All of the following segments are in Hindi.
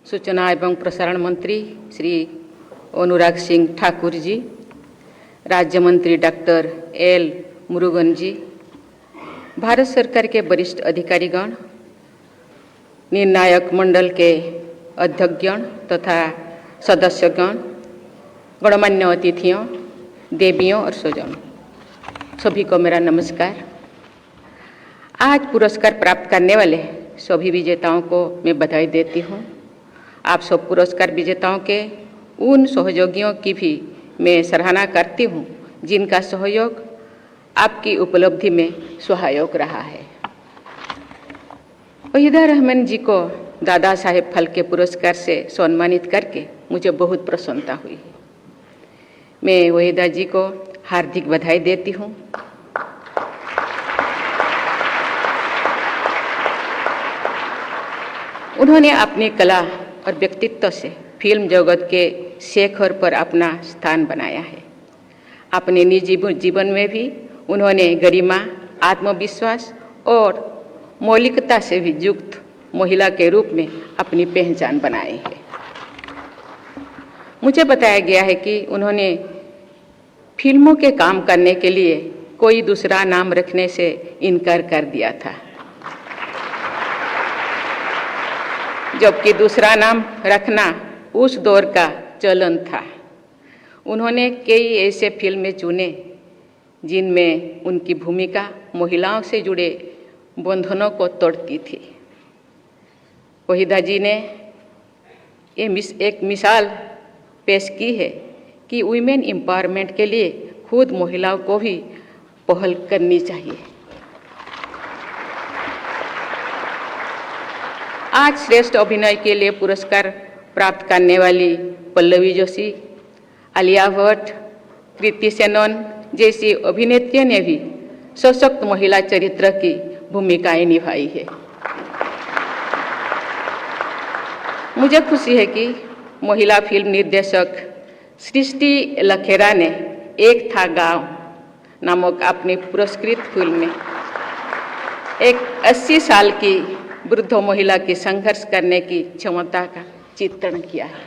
सूचना एवं प्रसारण मंत्री श्री अनुराग सिंह ठाकुर जी, राज्य मंत्री डॉक्टर एल मुरुगन जी, भारत सरकार के वरिष्ठ अधिकारीगण, निर्णायक मंडल के अध्यक्षगण तथा सदस्यगण, गणमान्य अतिथियों, देवियों और स्वजनों, सभी को मेरा नमस्कार। आज पुरस्कार प्राप्त करने वाले सभी विजेताओं को मैं बधाई देती हूँ। आप सब पुरस्कार विजेताओं के उन सहयोगियों की भी मैं सराहना करती हूँ जिनका सहयोग आपकी उपलब्धि में सहायक रहा है। वहीदा रहमान जी को दादा साहेब फाल्के पुरस्कार से सम्मानित करके मुझे बहुत प्रसन्नता हुई। मैं वहीदा जी को हार्दिक बधाई देती हूँ। उन्होंने अपनी कला और व्यक्तित्व से फिल्म जगत के शिखर पर अपना स्थान बनाया है। अपने निजी जीवन में भी उन्होंने गरिमा, आत्मविश्वास और मौलिकता से भी युक्त महिला के रूप में अपनी पहचान बनाई है। मुझे बताया गया है कि उन्होंने फिल्मों के काम करने के लिए कोई दूसरा नाम रखने से इनकार कर दिया था, जबकि दूसरा नाम रखना उस दौर का चलन था। उन्होंने कई ऐसे फिल्में चुने जिनमें उनकी भूमिका महिलाओं से जुड़े बंधनों को तोड़ती थी। वहीदा जी ने एक मिसाल पेश की है कि वुमेन एम्पावरमेंट के लिए खुद महिलाओं को भी पहल करनी चाहिए। आज श्रेष्ठ अभिनय के लिए पुरस्कार प्राप्त करने वाली पल्लवी जोशी, आलिया भट्ट, कृति सेनन जैसी अभिनेत्रियों ने भी सशक्त महिला चरित्र की भूमिकाएं निभाई है। मुझे खुशी है कि महिला फिल्म निर्देशक सृष्टि लखेरा ने एक था गांव नामक अपनी पुरस्कृत फिल्म में एक 80 साल की वृद्ध महिला की संघर्ष करने की क्षमता का चित्रण किया है।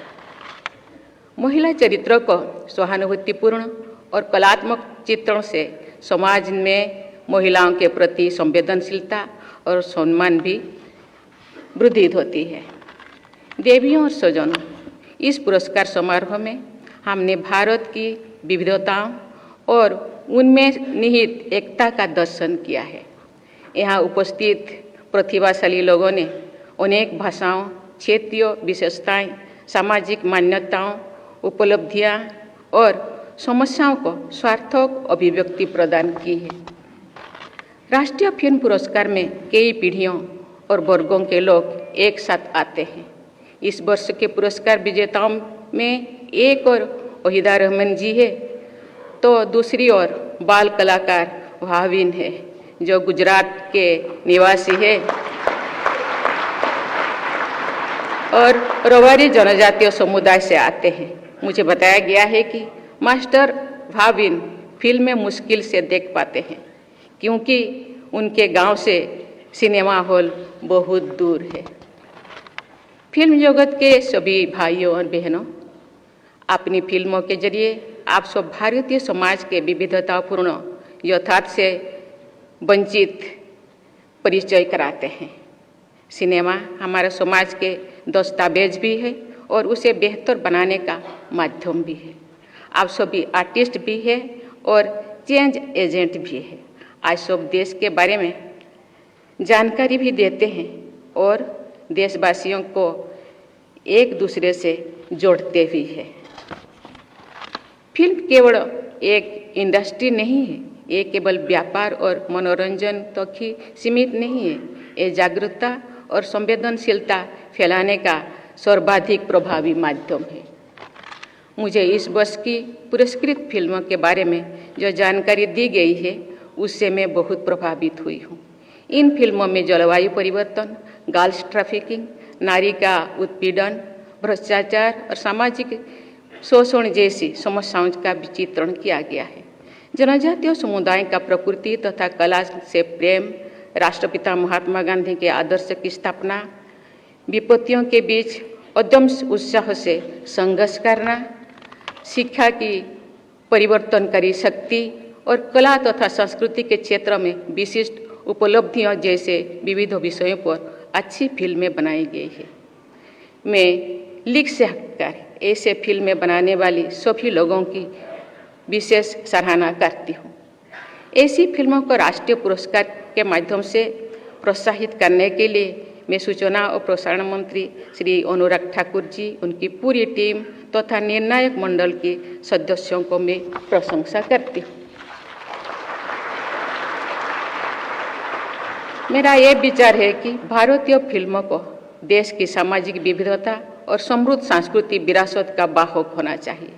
महिला चरित्रों को सहानुभूतिपूर्ण और कलात्मक चित्रण से समाज में महिलाओं के प्रति संवेदनशीलता और सम्मान भी वृद्धि होती है। देवियों और स्वजनों, इस पुरस्कार समारोह में हमने भारत की विविधताओं और उनमें निहित एकता का दर्शन किया है। यहाँ उपस्थित प्रतिभाशाली लोगों ने अनेक भाषाओं, क्षेत्रीय विशेषताएं, सामाजिक मान्यताओं, उपलब्धियां और समस्याओं को सार्थक अभिव्यक्ति प्रदान की है। राष्ट्रीय फिल्म पुरस्कार में कई पीढ़ियों और वर्गों के लोग एक साथ आते हैं। इस वर्ष के पुरस्कार विजेताओं में एक और वहीदा रहमान जी है, तो दूसरी ओर बाल कलाकार भाविन है जो गुजरात के निवासी है और रवारी जनजातीय समुदाय से आते हैं। मुझे बताया गया है कि मास्टर भाविन फिल्म में मुश्किल से देख पाते हैं क्योंकि उनके गांव से सिनेमा हॉल बहुत दूर है। फिल्म जगत के सभी भाइयों और बहनों, अपनी फिल्मों के जरिए आप सब भारतीय समाज के विविधतापूर्ण यथार्थ से वंचित परिचय कराते हैं। सिनेमा हमारे समाज के दस्तावेज भी है और उसे बेहतर बनाने का माध्यम भी है। आप सभी आर्टिस्ट भी है और चेंज एजेंट भी है। आज सब देश के बारे में जानकारी भी देते हैं और देशवासियों को एक दूसरे से जोड़ते भी है। फिल्म केवल एक इंडस्ट्री नहीं है, ये केवल व्यापार और मनोरंजन तक ही सीमित नहीं है। ये जागरूकता और संवेदनशीलता फैलाने का सर्वाधिक प्रभावी माध्यम है। मुझे इस वर्ष की पुरस्कृत फिल्मों के बारे में जो जानकारी दी गई है उससे मैं बहुत प्रभावित हुई हूँ। इन फिल्मों में जलवायु परिवर्तन, गर्ल्स ट्रैफिकिंग, नारी का उत्पीड़न, भ्रष्टाचार और सामाजिक शोषण जैसी समस्याओं का भी चित्रण किया गया है। जनजातीय समुदाय का प्रकृति तथा कला से प्रेम, राष्ट्रपिता महात्मा गांधी के आदर्श की स्थापना, विपत्तियों के बीच अदम्य उत्साह से संघर्ष करना, शिक्षा की परिवर्तनकारी शक्ति और कला तथा संस्कृति के क्षेत्र में विशिष्ट उपलब्धियों जैसे विविध विषयों पर अच्छी फिल्में बनाई गई है। मैं लिख से हटकर ऐसे फिल्में बनाने वाली सभी लोगों की विशेष सराहना करती हूँ। ऐसी फिल्मों को राष्ट्रीय पुरस्कार के माध्यम से प्रोत्साहित करने के लिए मैं सूचना और प्रसारण मंत्री श्री अनुराग ठाकुर जी, उनकी पूरी टीम तथा निर्णायक मंडल के सदस्यों को मैं प्रशंसा करती हूँ। मेरा ये विचार है कि भारतीय फिल्मों को देश की सामाजिक विविधता और समृद्ध सांस्कृतिक विरासत का वाहक होना चाहिए।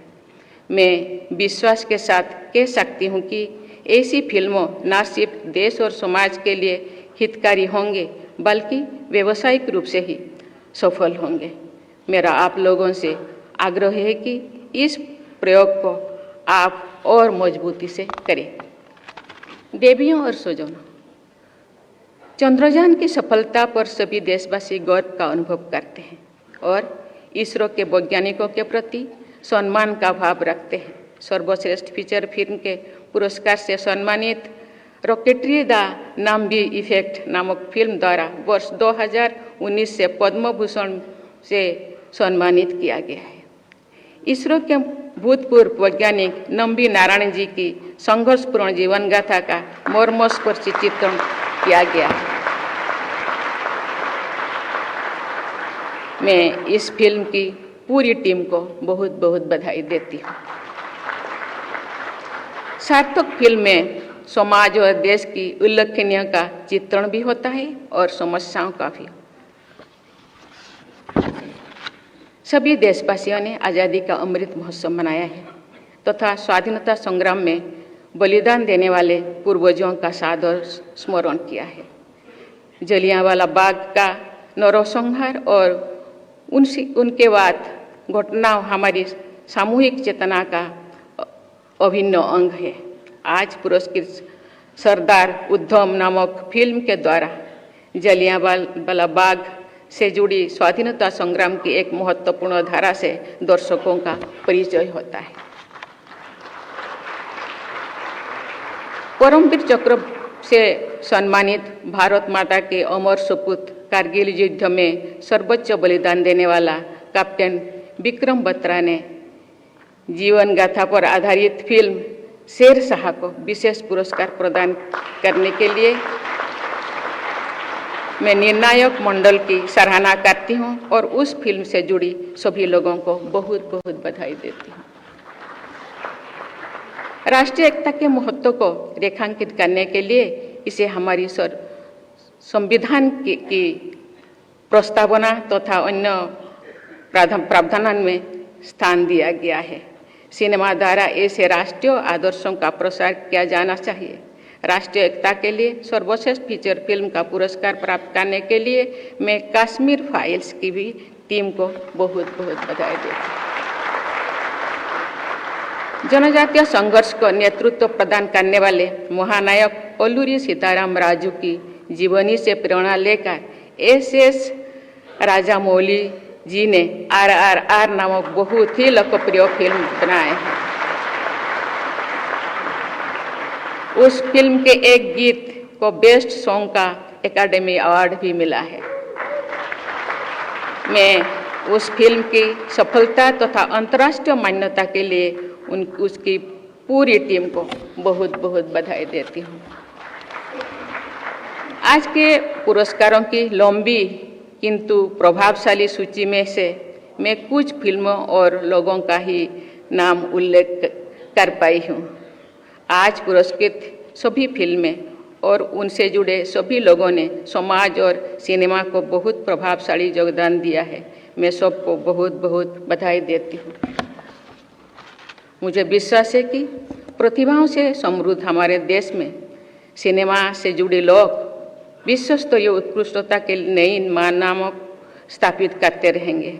मैं विश्वास के साथ कह सकती हूँ कि ऐसी फिल्मों न सिर्फ देश और समाज के लिए हितकारी होंगे बल्कि व्यावसायिक रूप से ही सफल होंगे। मेरा आप लोगों से आग्रह है कि इस प्रयोग को आप और मजबूती से करें। देवियों और स्वजनों, चंद्रयान की सफलता पर सभी देशवासी गर्व का अनुभव करते हैं और इसरो के वैज्ञानिकों के प्रति सम्मान का भाव रखते हैं। सर्वश्रेष्ठ फीचर फिल्म के पुरस्कार से सम्मानित रॉकेटरी द नंबी इफेक्ट नामक फिल्म द्वारा वर्ष 2019 से पद्म भूषण से सम्मानित किया गया है। इसरो के भूतपूर्व वैज्ञानिक नंबी नारायण जी की संघर्षपूर्ण जीवन गाथा का मर्मस्पर्शी चित्रण किया गया है। मैं इस फिल्म की पूरी टीम को बहुत बहुत बधाई देती हूँ। सार्थक फिल्म में समाज और देश की उल्लेखनीय का चित्रण भी होता है और समस्याओं का भी। सभी देशवासियों ने आज़ादी का अमृत महोत्सव मनाया है तथा स्वाधीनता संग्राम में बलिदान देने वाले पूर्वजों का सादर स्मरण किया है। जलियांवाला बाग का नरसंहार और उनके बाद घटनाओं हमारी सामूहिक चेतना का अभिन्न अंग है। आज पुरस्कृत सरदार उधम नामक फिल्म के द्वारा जलियांवाला बाग से जुड़ी स्वाधीनता संग्राम की एक महत्वपूर्ण धारा से दर्शकों का परिचय होता है। परमवीर चक्र से सम्मानित भारत माता के अमर सपूत कारगिल युद्ध में सर्वोच्च बलिदान देने वाला कैप्टन विक्रम बत्रा ने जीवन गाथा पर आधारित फिल्म शेर शाह को विशेष पुरस्कार प्रदान करने के लिए मैं निर्णायक मंडल की सराहना करती हूं और उस फिल्म से जुड़ी सभी लोगों को बहुत बहुत बधाई देती हूं। राष्ट्रीय एकता के महत्व को रेखांकित करने के लिए इसे हमारी संविधान की प्रस्तावना तथा अन्य प्रावधान में स्थान दिया गया है। सिनेमा द्वारा ऐसे राष्ट्रीय आदर्शों का प्रसार किया जाना चाहिए। राष्ट्रीय एकता के लिए सर्वश्रेष्ठ फीचर फिल्म का पुरस्कार प्राप्त करने के लिए मैं कश्मीर फाइल्स की भी टीम को बहुत बहुत बधाई देती हूँ। जनजातीय संघर्ष को नेतृत्व प्रदान करने वाले महानायक अल्लूरी सीताराम राजू की जीवनी से प्रेरणा लेकर एस राजामौली जी ने RRR नामक बहुत ही लोकप्रिय फिल्म बनाए हैं। उस फिल्म के एक गीत को बेस्ट सॉन्ग का एकेडमी अवार्ड भी मिला है। मैं उस फिल्म की सफलता तथा अंतर्राष्ट्रीय मान्यता के लिए उसकी पूरी टीम को बहुत बहुत बधाई देती हूँ। आज के पुरस्कारों की लंबी किंतु प्रभावशाली सूची में से मैं कुछ फिल्मों और लोगों का ही नाम उल्लेख कर पाई हूँ। आज पुरस्कृत सभी फिल्में और उनसे जुड़े सभी लोगों ने समाज और सिनेमा को बहुत प्रभावशाली योगदान दिया है। मैं सबको बहुत बहुत बधाई देती हूँ। मुझे विश्वास है कि प्रतिभाओं से समृद्ध हमारे देश में सिनेमा से जुड़े लोग विश्व स्तरीय उत्कृष्टता के नई मानक स्थापित करते रहेंगे।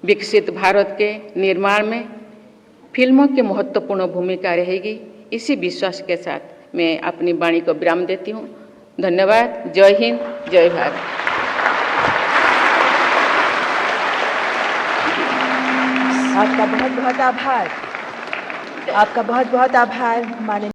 विकसित भारत के निर्माण में फिल्मों की महत्वपूर्ण भूमिका रहेगी। इसी विश्वास के साथ मैं अपनी वाणी को विराम देती हूँ। धन्यवाद। जय हिंद, जय भारत। आपका बहुत बहुत आभार। आपका बहुत बहुत आभार माननीय